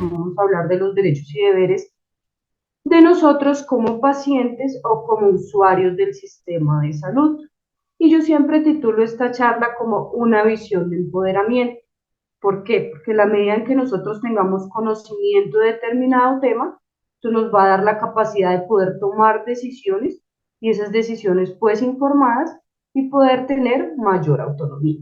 vamos a hablar de los derechos y deberes de nosotros como pacientes o como usuarios del sistema de salud. Y yo siempre titulo esta charla como una visión de empoderamiento. ¿Por qué? Porque la medida en que nosotros tengamos conocimiento de determinado tema, esto nos va a dar la capacidad de poder tomar decisiones y esas decisiones pues informadas y poder tener mayor autonomía.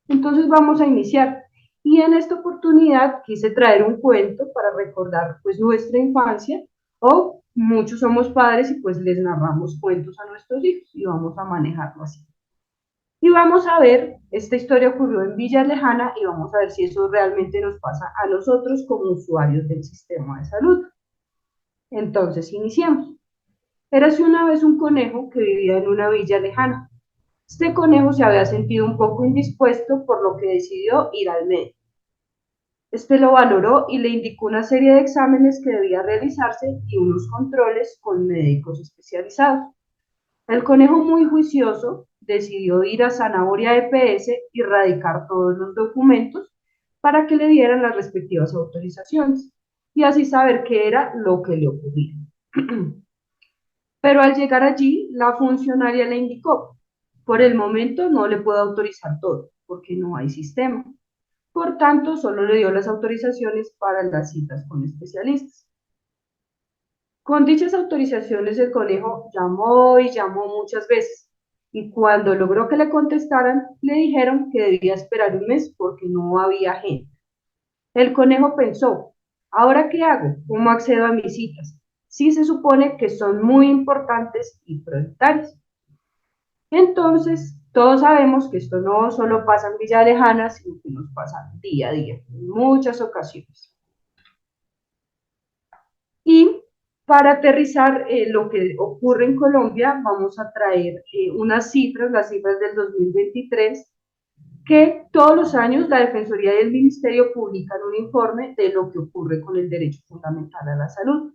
Entonces vamos a iniciar. Y en esta oportunidad quise traer un cuento para recordar pues nuestra infancia o muchos somos padres y pues les narramos cuentos a nuestros hijos y vamos a manejarlo así. Y vamos a ver, esta historia ocurrió en Villa Lejana y vamos a ver si eso realmente nos pasa a nosotros como usuarios del sistema de salud. Entonces, iniciamos. Érase una vez un conejo que vivía en una villa lejana. Este conejo se había sentido un poco indispuesto, por lo que decidió ir al médico. Este lo valoró y le indicó una serie de exámenes que debía realizarse y unos controles con médicos especializados. El conejo, muy juicioso, decidió ir a Zanahoria EPS y radicar todos los documentos para que le dieran las respectivas autorizaciones y así saber qué era lo que le ocurría. Pero al llegar allí, la funcionaria le indicó: por el momento no le puedo autorizar todo, porque no hay sistema. Por tanto, solo le dio las autorizaciones para las citas con especialistas. Con dichas autorizaciones, el conejo llamó y llamó muchas veces, y cuando logró que le contestaran, le dijeron que debía esperar un mes porque no había gente. El conejo pensó: ¿ahora qué hago? ¿Cómo accedo a mis citas? Sí, se supone que son muy importantes y prioritarias. Entonces, todos sabemos que esto no solo pasa en Villa Lejana, sino que nos pasa día a día, en muchas ocasiones. Y para aterrizar lo que ocurre en Colombia, vamos a traer unas cifras, las cifras del 2023, que todos los años la Defensoría y el Ministerio publican un informe de lo que ocurre con el derecho fundamental a la salud.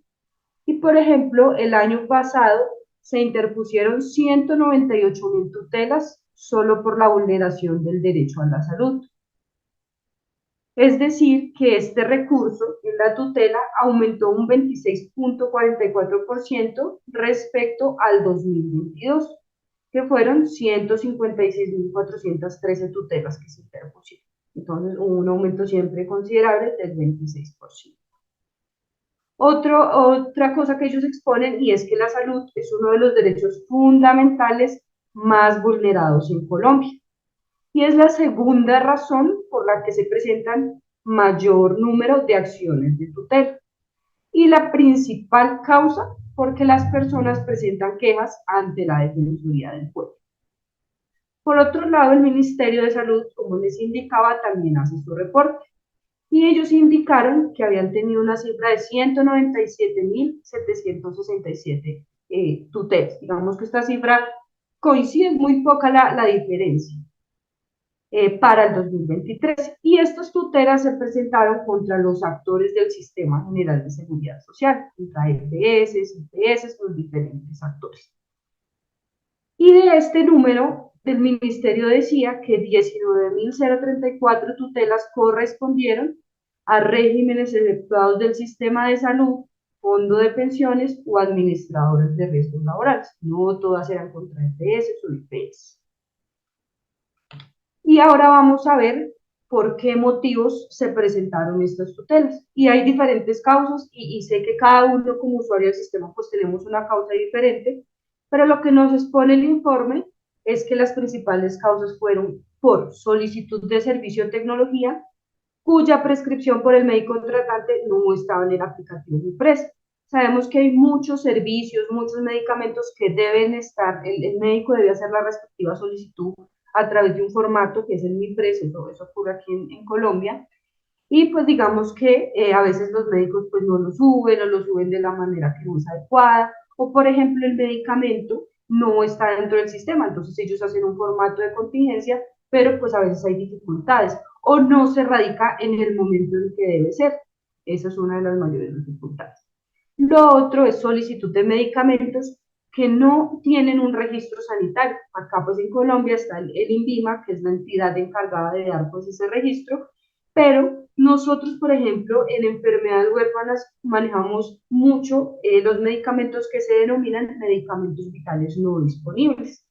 Y, por ejemplo, el año pasado se interpusieron 198.000 tutelas solo por la vulneración del derecho a la salud. Es decir, que este recurso en la tutela aumentó un 26.44% respecto al 2022, que fueron 156.413 tutelas que se interpusieron. Entonces, hubo un aumento siempre considerable del 26%. Otra cosa que ellos exponen, y es que la salud es uno de los derechos fundamentales más vulnerados en Colombia. Y es la segunda razón por la que se presentan mayor número de acciones de tutela. Y la principal causa porque las personas presentan quejas ante la Defensoría del Pueblo. Por otro lado, el Ministerio de Salud, como les indicaba, también hace su reporte. Y ellos indicaron que habían tenido una cifra de 197.767 tutelas. Digamos que esta cifra coincide, muy poca la diferencia para el 2023. Y estas tutelas se presentaron contra los actores del Sistema General de Seguridad Social, contra EPS, IPS, los diferentes actores. Y de este número, el ministerio decía que 19.034 tutelas correspondieron a regímenes efectuados del sistema de salud, fondo de pensiones o administradores de riesgos laborales. No todas eran contra EPS o IPS. Y ahora vamos a ver por qué motivos se presentaron estas tutelas. Y hay diferentes causas y sé que cada uno como usuario del sistema pues tenemos una causa diferente, pero lo que nos expone el informe es que las principales causas fueron por solicitud de servicio de tecnología, cuya prescripción por el médico tratante no estaba en el aplicativo IPRES. Sabemos que hay muchos servicios, muchos medicamentos que deben estar, el médico debe hacer la respectiva solicitud a través de un formato que es el MIPRES, eso ocurre aquí en Colombia, y pues digamos que a veces los médicos pues no lo suben de la manera que no es adecuada, o por ejemplo el medicamento no está dentro del sistema, entonces ellos hacen un formato de contingencia, pero pues a veces hay dificultades, o no se radica en el momento en que debe ser. Esa es una de las mayores dificultades. Lo otro es solicitud de medicamentos que no tienen un registro sanitario. Acá pues en Colombia está el INVIMA, que es la entidad encargada de dar pues ese registro, Pero nosotros, por ejemplo, en enfermedades huérfanas manejamos mucho los medicamentos que se denominan medicamentos vitales no disponibles.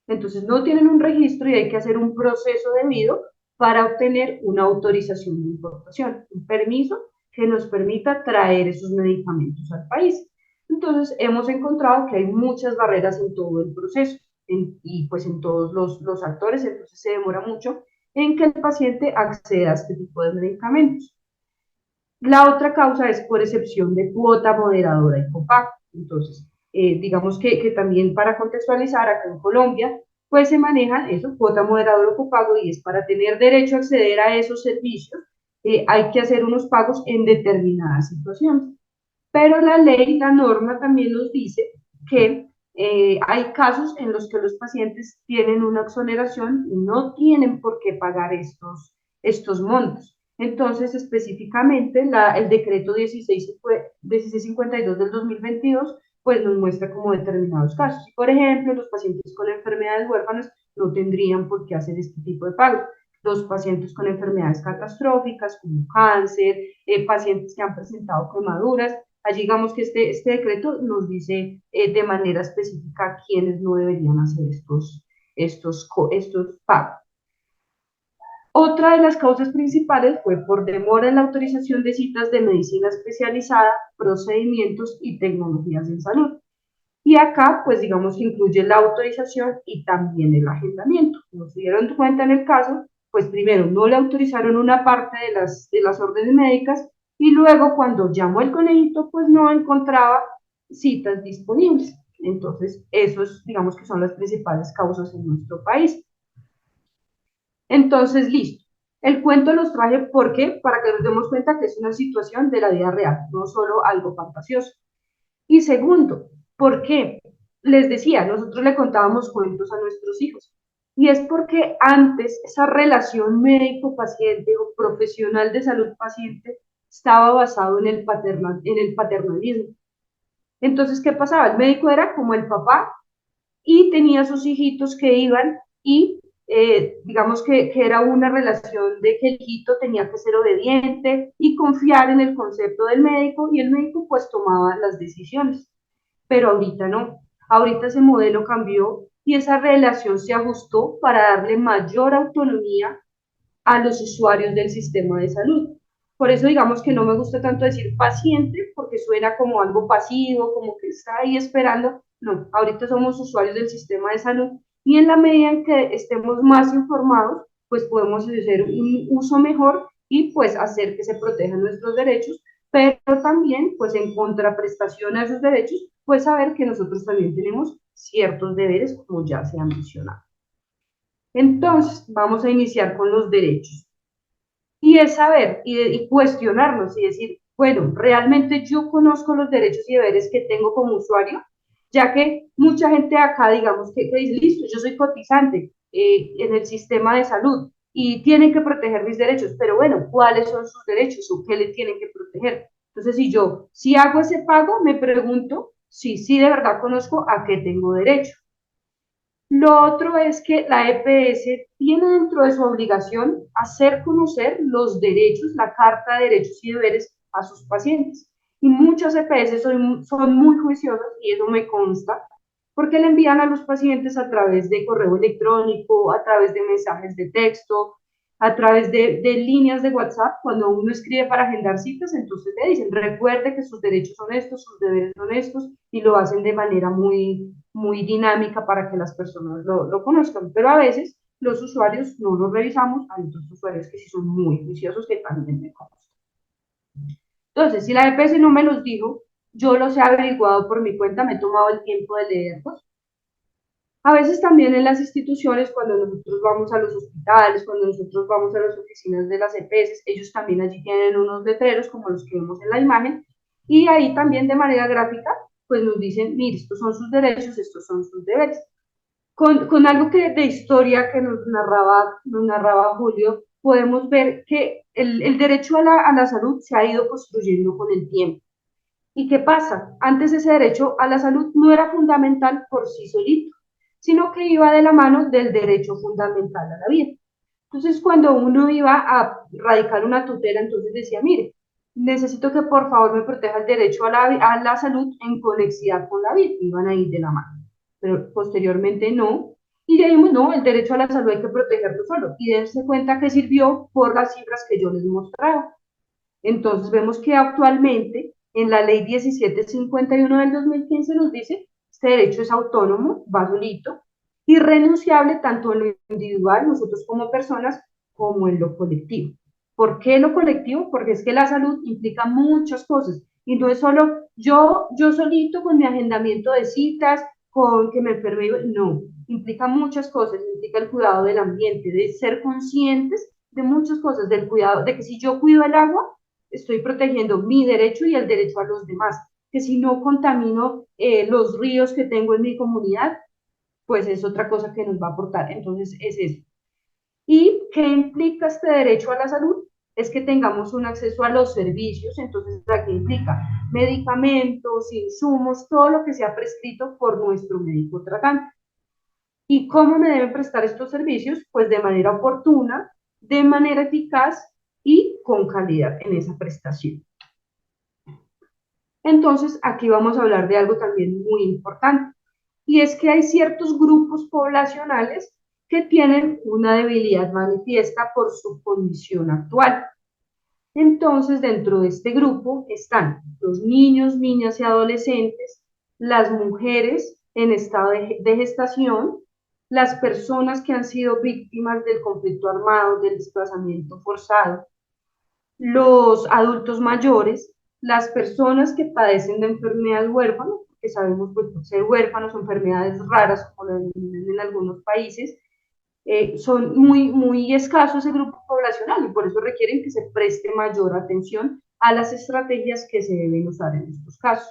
Entonces no tienen un registro y hay que hacer un proceso debido para obtener una autorización de importación, un permiso que nos permita traer esos medicamentos al país. Entonces hemos encontrado que hay muchas barreras en todo el proceso y pues en todos los actores, entonces se demora mucho en que el paciente acceda a este tipo de medicamentos. La otra causa es por excepción de cuota moderadora y copago. Entonces, digamos que también para contextualizar, acá en Colombia, pues se manejan eso, cuota moderadora o copago, y es para tener derecho a acceder a esos servicios, hay que hacer unos pagos en determinadas situaciones. Pero la ley, la norma también nos dice que hay casos en los que los pacientes tienen una exoneración y no tienen por qué pagar estos montos. Entonces, específicamente, el decreto 1652 del 2022, pues nos muestra como determinados casos. Por ejemplo, los pacientes con enfermedades huérfanas no tendrían por qué hacer este tipo de pagos. Los pacientes con enfermedades catastróficas, como cáncer, pacientes que han presentado quemaduras, allí digamos que este decreto nos dice de manera específica quiénes no deberían hacer estos pagos. Otra de las causas principales fue por demora en la autorización de citas de medicina especializada, procedimientos y tecnologías en salud. Y acá, pues digamos que incluye la autorización y también el agendamiento. Como se dieron cuenta en el caso, pues primero no le autorizaron una parte de las órdenes médicas y luego cuando llamó el conejito, pues no encontraba citas disponibles. Entonces, esos digamos que son las principales causas en nuestro país. Entonces, listo. El cuento los traje porque para que nos demos cuenta que es una situación de la vida real, no solo algo fantasioso. Y segundo, ¿por qué? Les decía, nosotros le contábamos cuentos a nuestros hijos. Y es porque antes esa relación médico-paciente o profesional de salud-paciente estaba basado en el paternalismo. Entonces, ¿qué pasaba? El médico era como el papá y tenía sus hijitos que iban y digamos que era una relación de que el hijito tenía que ser obediente y confiar en el concepto del médico y el médico pues tomaba las decisiones. Pero ahorita no, ahorita ese modelo cambió y esa relación se ajustó para darle mayor autonomía a los usuarios del sistema de salud. Por eso digamos que no me gusta tanto decir paciente, porque suena como algo pasivo, como que está ahí esperando. No, ahorita somos usuarios del sistema de salud y en la medida en que estemos más informados, pues podemos hacer un uso mejor y pues hacer que se protejan nuestros derechos, pero también pues en contraprestación a esos derechos, pues saber que nosotros también tenemos ciertos deberes, como ya se ha mencionado. Entonces, vamos a iniciar con los derechos. Y es saber y cuestionarnos y decir, bueno, ¿realmente yo conozco los derechos y deberes que tengo como usuario? Ya que mucha gente acá, digamos, que dice, listo, yo soy cotizante en el sistema de salud y tienen que proteger mis derechos, pero bueno, ¿cuáles son sus derechos o qué le tienen que proteger? Entonces, si hago ese pago, me pregunto si sí de verdad conozco a qué tengo derecho. Lo otro es que la EPS tiene dentro de su obligación hacer conocer los derechos, la Carta de Derechos y Deberes a sus pacientes. Y muchas EPS son muy juiciosas, y eso me consta, porque le envían a los pacientes a través de correo electrónico, a través de mensajes de texto, a través de líneas de WhatsApp. Cuando uno escribe para agendar citas, entonces le dicen, recuerde que sus derechos son estos, sus deberes son estos, y lo hacen de manera muy dinámica para que las personas lo conozcan. Pero a veces los usuarios no los revisamos, hay otros usuarios que sí son muy juiciosos que también me conocen. Entonces, si la EPS no me los dijo, yo los he averiguado por mi cuenta, me he tomado el tiempo de leerlos. A veces también en las instituciones, cuando nosotros vamos a los hospitales, cuando nosotros vamos a las oficinas de las EPS, ellos también allí tienen unos letreros como los que vemos en la imagen, y ahí también de manera gráfica, pues nos dicen, mire, estos son sus derechos, estos son sus deberes. Con algo de historia que nos narraba Julio, podemos ver que el derecho a la salud se ha ido construyendo con el tiempo. ¿Y qué pasa? Antes ese derecho a la salud no era fundamental por sí solito, sino que iba de la mano del derecho fundamental a la vida. Entonces, cuando uno iba a radicar una tutela, entonces decía, mire, necesito que por favor me proteja el derecho a la salud en conexidad con la vida, iban a ir de la mano, pero posteriormente no, y le dijimos, no, el derecho a la salud hay que protegerlo solo, y dense cuenta que sirvió por las cifras que yo les mostraba. Entonces vemos que actualmente en la ley 1751 del 2015 nos dice, este derecho es autónomo, va solito, irrenunciable tanto en lo individual, nosotros como personas, como en lo colectivo. ¿Por qué lo colectivo? Porque es que la salud implica muchas cosas y no es solo yo solito con mi agendamiento de citas, con que me enferme, no, implica muchas cosas, implica el cuidado del ambiente, de ser conscientes de muchas cosas, del cuidado, de que si yo cuido el agua, estoy protegiendo mi derecho y el derecho a los demás, que si no contamino los ríos que tengo en mi comunidad, pues es otra cosa que nos va a aportar. Entonces, es eso. ¿Y qué implica este derecho a la salud? Es que tengamos un acceso a los servicios, entonces, ¿qué implica? Medicamentos, insumos, todo lo que sea prescrito por nuestro médico tratante. ¿Y cómo me deben prestar estos servicios? Pues de manera oportuna, de manera eficaz y con calidad en esa prestación. Entonces, aquí vamos a hablar de algo también muy importante, y es que hay ciertos grupos poblacionales que tienen una debilidad manifiesta por su condición actual. Entonces, dentro de este grupo están los niños, niñas y adolescentes, las mujeres en estado de gestación, las personas que han sido víctimas del conflicto armado, del desplazamiento forzado, los adultos mayores, las personas que padecen de enfermedad huérfana, que sabemos pues, ser huérfanos o enfermedades raras, como lo denominan en algunos países, son muy escasos ese grupo poblacional y por eso requieren que se preste mayor atención a las estrategias que se deben usar en estos casos.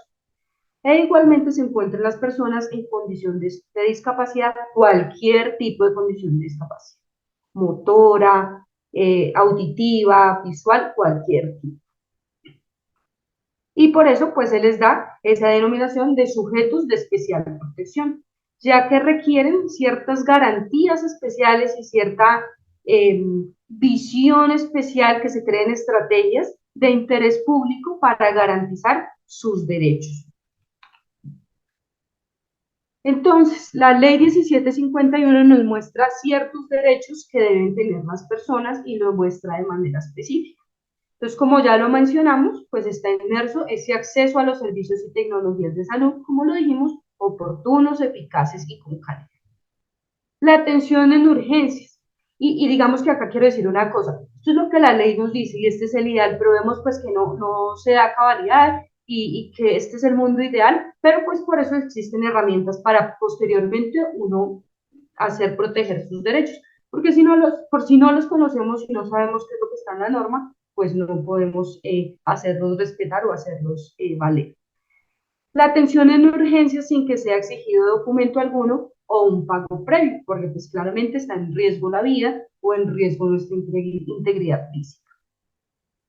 E igualmente se encuentran las personas en condición de discapacidad, cualquier tipo de condición de discapacidad, motora, auditiva, visual, cualquier tipo. Y por eso pues se les da esa denominación de sujetos de especial protección, ya que requieren ciertas garantías especiales y cierta visión especial, que se creen estrategias de interés público para garantizar sus derechos. Entonces, la ley 1751 nos muestra ciertos derechos que deben tener las personas y lo muestra de manera específica. Entonces, como ya lo mencionamos, pues está inmerso ese acceso a los servicios y tecnologías de salud, como lo dijimos, oportunos, eficaces y con calidad. La atención en urgencias. Y digamos que acá quiero decir una cosa, esto es lo que la ley nos dice y este es el ideal, pero vemos pues que no se da cabalidad y que este es el mundo ideal, pero pues por eso existen herramientas para posteriormente uno hacer proteger sus derechos, porque si no los conocemos y no sabemos qué es lo que está en la norma, pues no podemos hacerlos respetar o hacerlos valer. La atención en urgencias sin que sea exigido documento alguno o un pago previo, porque pues claramente está en riesgo la vida o en riesgo nuestra integridad física.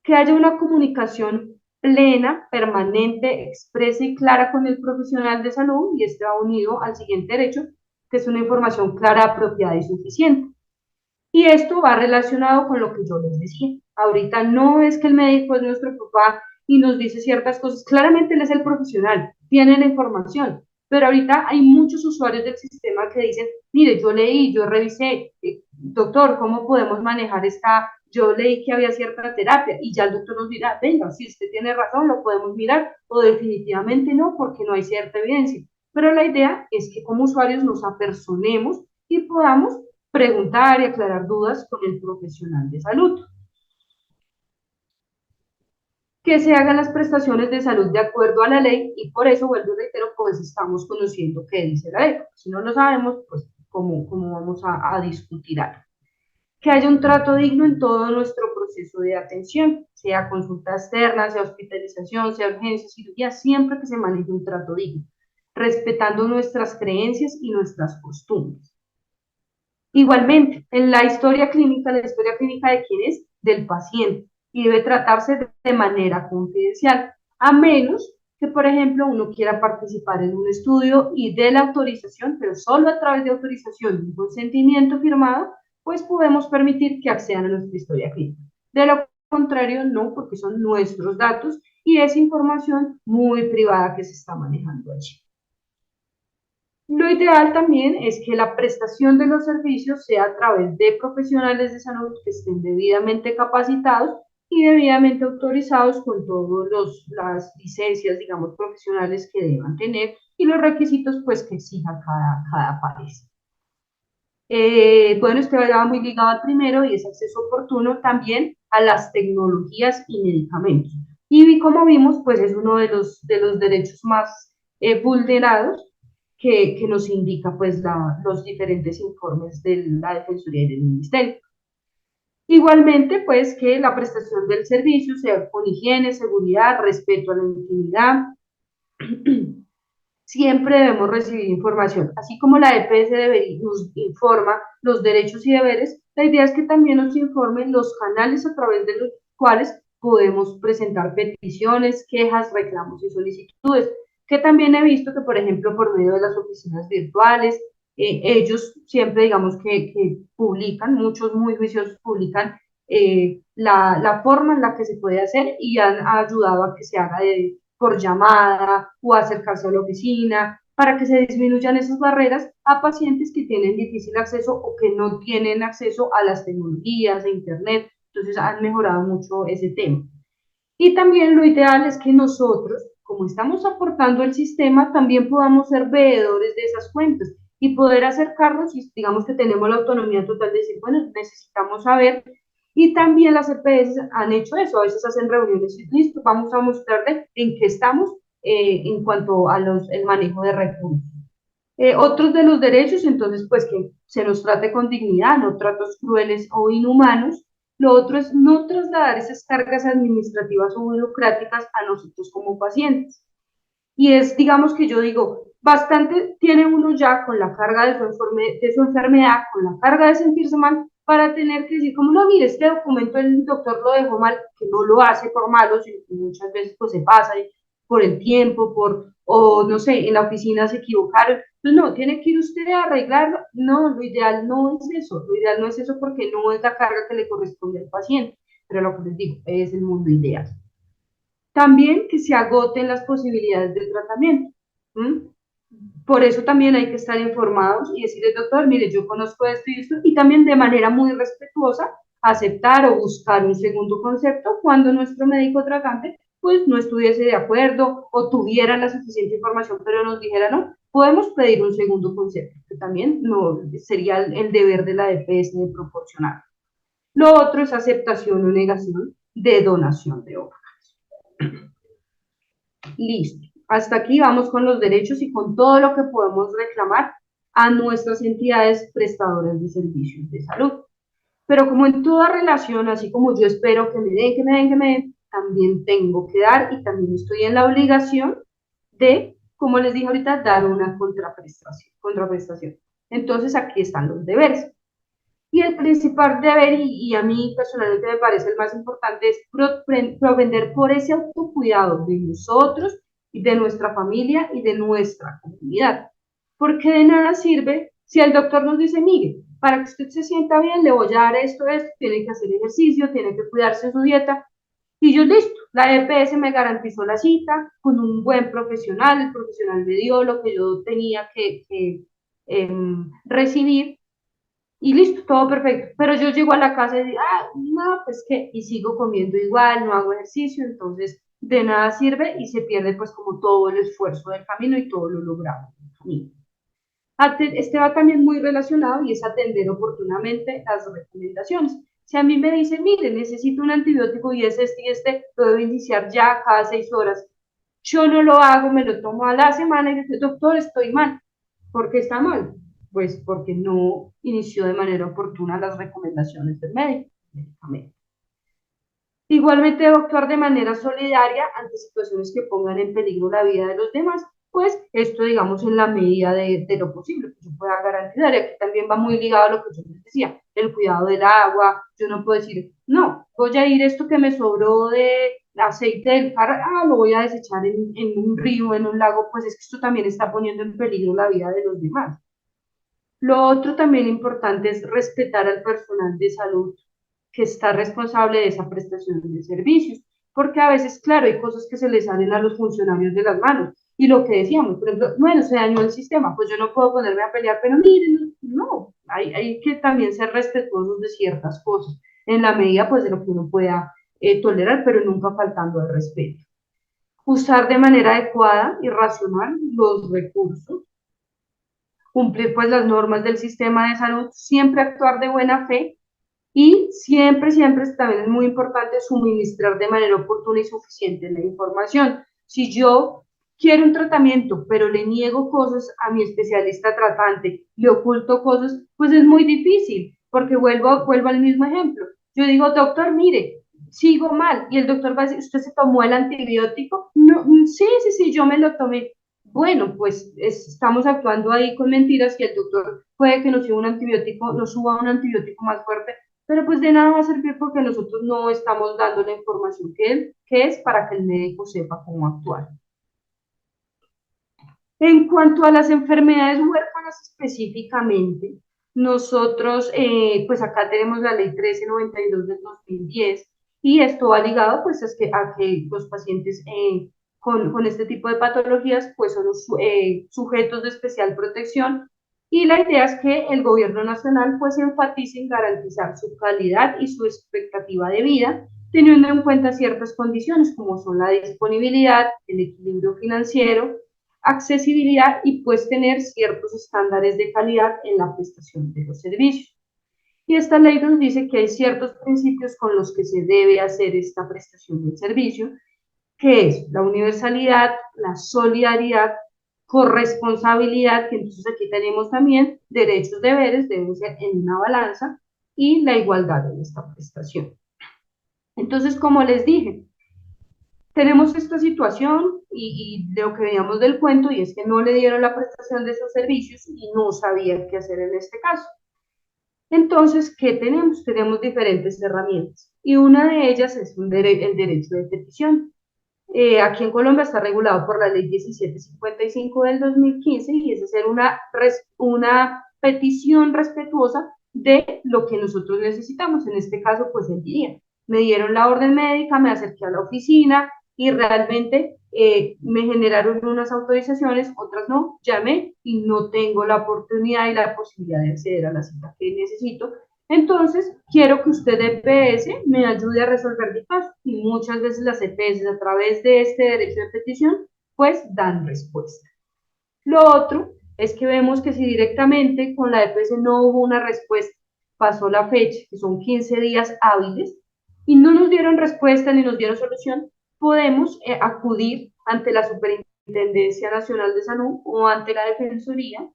Que haya una comunicación plena, permanente, expresa y clara con el profesional de salud, y este va unido al siguiente derecho, que es una información clara, apropiada y suficiente. Y esto va relacionado con lo que yo les decía. Ahorita no es que el médico es nuestro papá y nos dice ciertas cosas. Claramente él es el profesional, tiene la información. Pero ahorita hay muchos usuarios del sistema que dicen, mire, yo leí, yo revisé, doctor, ¿cómo podemos manejar esta? Yo leí que había cierta terapia y ya el doctor nos dirá, venga, si usted tiene razón, lo podemos mirar, o definitivamente no, porque no hay cierta evidencia. Pero la idea es que como usuarios nos apersonemos y podamos preguntar y aclarar dudas con el profesional de salud. Que se hagan las prestaciones de salud de acuerdo a la ley y por eso, vuelvo y reitero, pues estamos conociendo qué dice la ley. Si no lo sabemos, pues cómo vamos a discutir algo. Que haya un trato digno en todo nuestro proceso de atención, sea consulta externa, sea hospitalización, sea urgencia, cirugía, siempre que se maneje un trato digno, respetando nuestras creencias y nuestras costumbres. Igualmente, en la historia clínica de quién es, del paciente, y debe tratarse de manera confidencial, a menos que, por ejemplo, uno quiera participar en un estudio y dé la autorización, pero solo a través de autorización y un consentimiento firmado, pues podemos permitir que accedan a nuestra historia clínica. De lo contrario, no, porque son nuestros datos y es información muy privada que se está manejando allí. Lo ideal también es que la prestación de los servicios sea a través de profesionales de salud que estén debidamente capacitados y debidamente autorizados con todas las licencias, digamos, profesionales que deban tener y los requisitos pues que exija cada país. Bueno, este va muy ligado al primero y es acceso oportuno también a las tecnologías y medicamentos. Y como vimos, pues es uno de los derechos más vulnerados que nos indica pues los diferentes informes de la Defensoría y del Ministerio. Igualmente, pues que la prestación del servicio sea con higiene, seguridad, respeto a la intimidad. Siempre debemos recibir información. Así como la EPS nos informa los derechos y deberes, la idea es que también nos informen los canales a través de los cuales podemos presentar peticiones, quejas, reclamos y solicitudes, que también he visto que, por ejemplo, por medio de las oficinas virtuales, ellos siempre, digamos, que publican, muchos muy juiciosos publican la forma en la que se puede hacer y han ayudado a que se haga por llamada o acercarse a la oficina para que se disminuyan esas barreras a pacientes que tienen difícil acceso o que no tienen acceso a las tecnologías de Internet. Entonces han mejorado mucho ese tema. Y también lo ideal es que nosotros, como estamos aportando el sistema, también podamos ser veedores de esas cuentas y poder acercarnos y digamos que tenemos la autonomía total de decir, bueno, necesitamos saber. Y también las EPS han hecho eso, a veces hacen reuniones y listo, vamos a mostrarle en qué estamos en cuanto a el manejo de recursos. Otros de los derechos, entonces, pues que se nos trate con dignidad, no tratos crueles o inhumanos. Lo otro es no trasladar esas cargas administrativas o burocráticas a nosotros como pacientes. Y es, digamos que yo digo, bastante tiene uno ya con la carga de su enfermedad, con la carga de sentirse mal, para tener que decir, como no, mire, este documento el doctor lo dejó mal, que no lo hace por malo, sino que muchas veces pues se pasa por el tiempo, o no sé, en la oficina se equivocaron. Pues no, tiene que ir usted a arreglarlo. No, lo ideal no es eso, lo ideal no es eso porque no es la carga que le corresponde al paciente, pero lo que les digo, es el mundo ideal. También que se agoten las posibilidades del tratamiento. ¿Mm? Por eso también hay que estar informados y decirle, doctor, mire, yo conozco esto y esto, y también de manera muy respetuosa aceptar o buscar un segundo concepto cuando nuestro médico tratante pues no estuviese de acuerdo o tuviera la suficiente información, pero nos dijera, no, podemos pedir un segundo concepto, que también no, sería el deber de la EPS de proporcionar. Lo otro es aceptación o negación de donación de órganos. Listo. Hasta aquí vamos con los derechos y con todo lo que podemos reclamar a nuestras entidades prestadoras de servicios de salud. Pero como en toda relación, así como yo espero que me den, que me den, que me den, también tengo que dar y también estoy en la obligación de, como les dije ahorita, dar una contraprestación. Entonces aquí están los deberes. Y el principal deber, y a mí personalmente me parece el más importante, es propender por ese autocuidado de nosotros y de nuestra familia y de nuestra comunidad. Porque de nada sirve si el doctor nos dice, mire, para que usted se sienta bien, le voy a dar esto, tiene que hacer ejercicio, tiene que cuidarse de su dieta. Y yo, listo, la EPS me garantizó la cita con un buen profesional, el profesional me dio lo que yo tenía que recibir y listo, todo perfecto. Pero yo llego a la casa y digo, ah, no, pues qué, y sigo comiendo igual, no hago ejercicio, entonces de nada sirve y se pierde pues como todo el esfuerzo del camino y todo lo logrado en el camino. Este va también muy relacionado y es atender oportunamente las recomendaciones. Si a mí me dicen, mire, necesito un antibiótico y es este y este, lo debo iniciar ya cada 6 horas. Yo no lo hago, me lo tomo a la semana y digo, doctor, estoy mal. ¿Por qué está mal? Pues porque no inició de manera oportuna las recomendaciones del médico. Igualmente debo actuar de manera solidaria ante situaciones que pongan en peligro la vida de los demás, pues esto digamos en la medida de lo posible que yo pueda garantizar. Y aquí también va muy ligado a lo que yo les decía, el cuidado del agua. Yo no puedo decir, no, voy a ir esto que me sobró de aceite del carro, lo voy a desechar en un río, en un lago, pues es que esto también está poniendo en peligro la vida de los demás. Lo otro también importante es respetar al personal de salud que está responsable de esa prestación de servicios, porque a veces, claro, hay cosas que se les salen a los funcionarios de las manos. Y lo que decíamos, por ejemplo, bueno, se dañó el sistema, pues yo no puedo ponerme a pelear, pero miren, no, hay que también ser respetuosos de ciertas cosas, en la medida pues de lo que uno pueda tolerar, pero nunca faltando al respeto. Usar de manera adecuada y racional los recursos, cumplir pues las normas del sistema de salud, siempre actuar de buena fe y siempre, siempre también es muy importante suministrar de manera oportuna y suficiente la información. Si yo quiero un tratamiento, pero le niego cosas a mi especialista tratante, le oculto cosas, pues es muy difícil, porque vuelvo al mismo ejemplo. Yo digo, doctor, mire, sigo mal, y el doctor va a decir, ¿usted se tomó el antibiótico? No, sí, sí, sí, yo me lo tomé. Bueno, pues estamos actuando ahí con mentiras y el doctor puede que nos suba un antibiótico más fuerte, pero pues de nada va a servir porque nosotros no estamos dando la información que es para que el médico sepa cómo actuar. En cuanto a las enfermedades huérfanas específicamente, nosotros, pues acá tenemos la ley 1392 del 2010 y esto va ligado pues a que los pacientes con este tipo de patologías pues son sujetos de especial protección y la idea es que el gobierno nacional pues enfatice en garantizar su calidad y su expectativa de vida, teniendo en cuenta ciertas condiciones como son la disponibilidad, el equilibrio financiero, accesibilidad y pues tener ciertos estándares de calidad en la prestación de los servicios. Y esta ley nos dice que hay ciertos principios con los que se debe hacer esta prestación del servicio, que es la universalidad, la solidaridad, corresponsabilidad, que entonces aquí tenemos también derechos, deberes, deben ser en una balanza, y la igualdad en esta prestación. Entonces, como les dije, tenemos esta situación de lo que veíamos del cuento y es que no le dieron la prestación de esos servicios y no sabían qué hacer en este caso. Entonces, ¿qué tenemos? Tenemos diferentes herramientas y una de ellas es el derecho de petición. Aquí en Colombia está regulado por la ley 1755 del 2015 y es hacer una petición respetuosa de lo que nosotros necesitamos. En este caso, pues el día. Me dieron la orden médica, me acerqué a la oficina y realmente me generaron unas autorizaciones, otras no, llamé y no tengo la oportunidad y la posibilidad de acceder a la cita que necesito. Entonces, quiero que usted EPS me ayude a resolver mi caso y muchas veces las EPS a través de este derecho de petición, pues dan respuesta. Lo otro es que vemos que si directamente con la EPS no hubo una respuesta, pasó la fecha, que son 15 días hábiles, y no nos dieron respuesta ni nos dieron solución, podemos acudir ante la Superintendencia Nacional de Salud o ante la Defensoría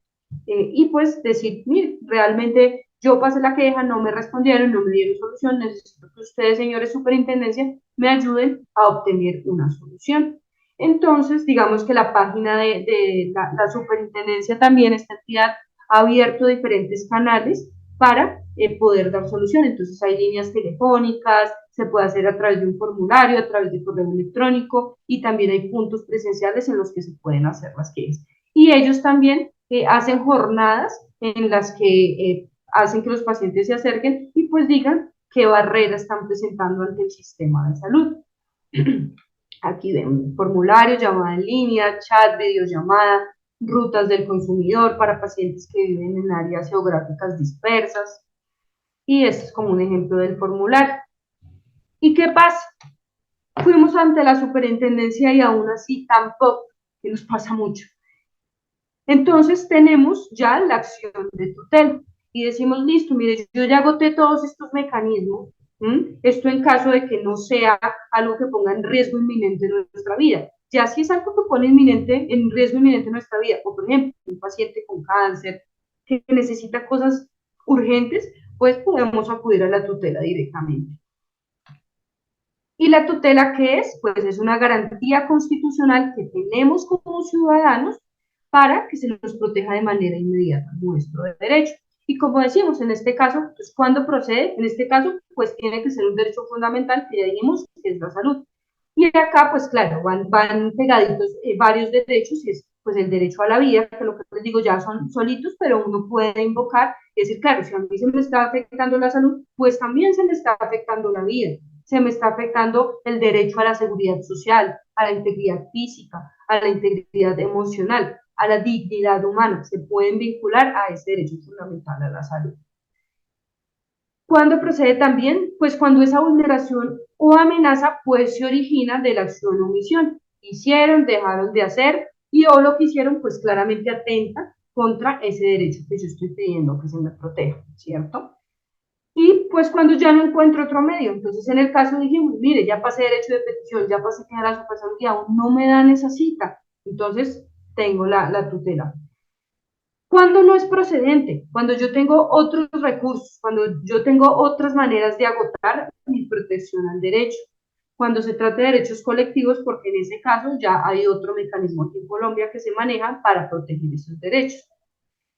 y pues decir, mire, realmente yo pasé la queja, no me respondieron, no me dieron solución, necesito que ustedes, señores superintendencia, me ayuden a obtener una solución. Entonces, digamos que la página de la superintendencia también, esta entidad, ha abierto diferentes canales para poder dar solución. Entonces, hay líneas telefónicas, se puede hacer a través de un formulario, a través de correo electrónico y también hay puntos presenciales en los que se pueden hacer las quejas. Y ellos también hacen jornadas en las que hacen que los pacientes se acerquen y pues digan qué barreras están presentando ante el sistema de salud. Aquí ven formulario, llamada en línea, chat, videollamada, rutas del consumidor para pacientes que viven en áreas geográficas dispersas. Y esto es como un ejemplo del formulario. ¿Y qué pasa? Fuimos ante la superintendencia y aún así tampoco, que nos pasa mucho. Entonces tenemos ya la acción de tutela y decimos, listo, mire, yo ya agoté todos estos mecanismos, esto en caso de que no sea algo que ponga en riesgo inminente nuestra vida. Ya si es algo que pone en riesgo inminente nuestra vida, o por ejemplo, un paciente con cáncer que necesita cosas urgentes, pues podemos acudir a la tutela directamente. ¿Y la tutela qué es? Pues es una garantía constitucional que tenemos como ciudadanos para que se nos proteja de manera inmediata nuestro derecho. Y como decimos, en este caso, pues, ¿cuándo procede? En este caso, pues tiene que ser un derecho fundamental que ya dijimos, que es la salud. Y acá, pues claro, van pegaditos varios derechos, y es pues el derecho a la vida, que lo que les digo ya son solitos, pero uno puede invocar, es decir, claro, si a mí se me está afectando la salud, pues también se me está afectando la vida, se me está afectando el derecho a la seguridad social, a la integridad física, a la integridad emocional, a la dignidad humana, se pueden vincular a ese derecho fundamental a la salud. ¿Cuándo procede también? Pues cuando esa vulneración o amenaza pues se origina de la acción o omisión. Hicieron, dejaron de hacer y o lo que hicieron pues claramente atenta contra ese derecho que yo estoy pidiendo que se me proteja, ¿cierto? Y pues cuando ya no encuentro otro medio, entonces en el caso dijimos, mire, ya pasé derecho de petición, ya pasé que la supersalud y aún no me dan esa cita, entonces tengo la tutela. Cuando no es procedente, cuando yo tengo otros recursos, cuando yo tengo otras maneras de agotar mi protección al derecho, cuando se trata de derechos colectivos, porque en ese caso ya hay otro mecanismo aquí en Colombia que se maneja para proteger esos derechos.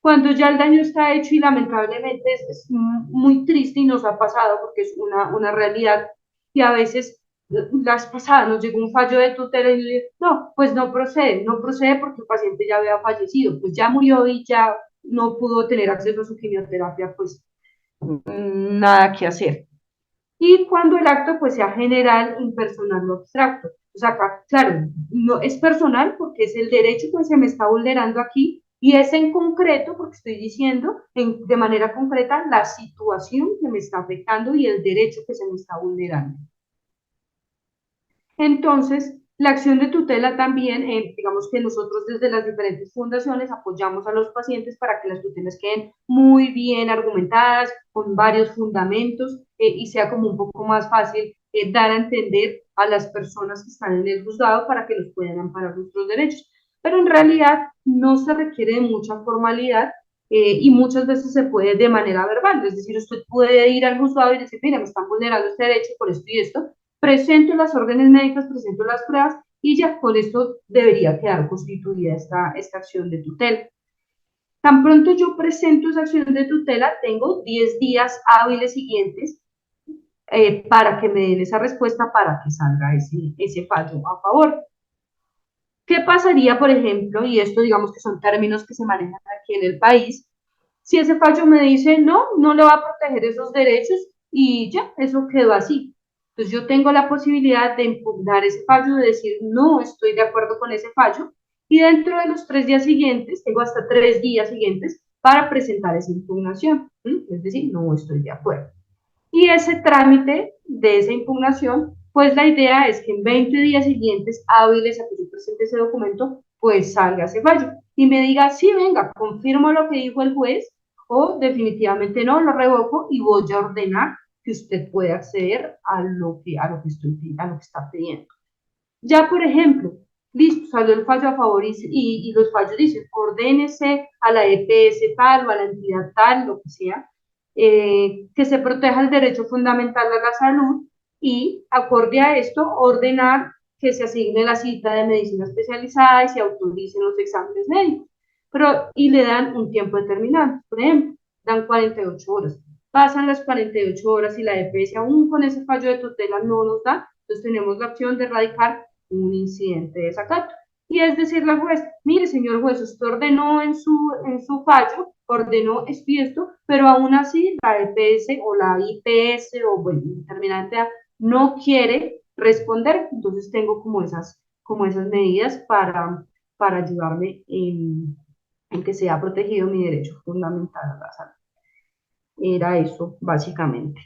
Cuando ya el daño está hecho y lamentablemente es muy triste y nos ha pasado porque es una realidad y a veces las pasadas nos llegó un fallo de tutela y no, pues no procede, no procede porque el paciente ya había fallecido, pues ya murió y ya no pudo tener acceso a su quimioterapia, pues nada que hacer. Y cuando el acto pues sea general, impersonal o abstracto. O sea, acá, claro, no es personal porque es el derecho que se me está vulnerando aquí y es en concreto porque estoy diciendo de manera concreta la situación que me está afectando y el derecho que se me está vulnerando. Entonces, la acción de tutela también, digamos que nosotros desde las diferentes fundaciones apoyamos a los pacientes para que las tutelas queden muy bien argumentadas, con varios fundamentos y sea como un poco más fácil dar a entender a las personas que están en el juzgado para que los puedan amparar nuestros derechos. Pero en realidad no se requiere de mucha formalidad y muchas veces se puede de manera verbal, es decir, usted puede ir al juzgado y decir, mira, me están vulnerando este derecho por esto y esto, presento las órdenes médicas, presento las pruebas y ya con esto debería quedar constituida esta acción de tutela. Tan pronto yo presento esa acción de tutela, tengo 10 días hábiles siguientes para que me den esa respuesta para que salga ese fallo a favor. ¿Qué pasaría, por ejemplo, y esto digamos que son términos que se manejan aquí en el país, si ese fallo me dice no, no le va a proteger esos derechos y ya, eso quedó así? Entonces yo tengo la posibilidad de impugnar ese fallo, de decir no estoy de acuerdo con ese fallo y dentro de los 3 días siguientes, tengo hasta 3 días siguientes para presentar esa impugnación, es decir, no estoy de acuerdo. Y ese trámite de esa impugnación, pues la idea es que en 20 días siguientes hábiles a que yo presente ese documento, pues salga ese fallo y me diga, sí, venga, confirmo lo que dijo el juez o definitivamente no, lo revoco y voy a ordenar que usted pueda acceder a lo que está pidiendo. Ya, por ejemplo, listo, salió el fallo a favor y los fallos dicen, ordénese a la EPS tal o a la entidad tal, lo que sea, que se proteja el derecho fundamental a la salud y, acorde a esto, ordenar que se asigne la cita de medicina especializada y se autoricen los exámenes médicos. Pero, y le dan un tiempo determinado, por ejemplo, dan 48 horas. Pasan las 48 horas y la EPS aún con ese fallo de tutela no nos da, entonces tenemos la opción de erradicar un incidente de desacato. Y es decirle al juez, mire señor juez, usted ordenó en su fallo, ordenó esto y esto, pero aún así la EPS o la IPS o bueno, determinante no quiere responder, entonces tengo como esas medidas para ayudarme en que sea protegido mi derecho fundamental a la salud. Era eso, básicamente.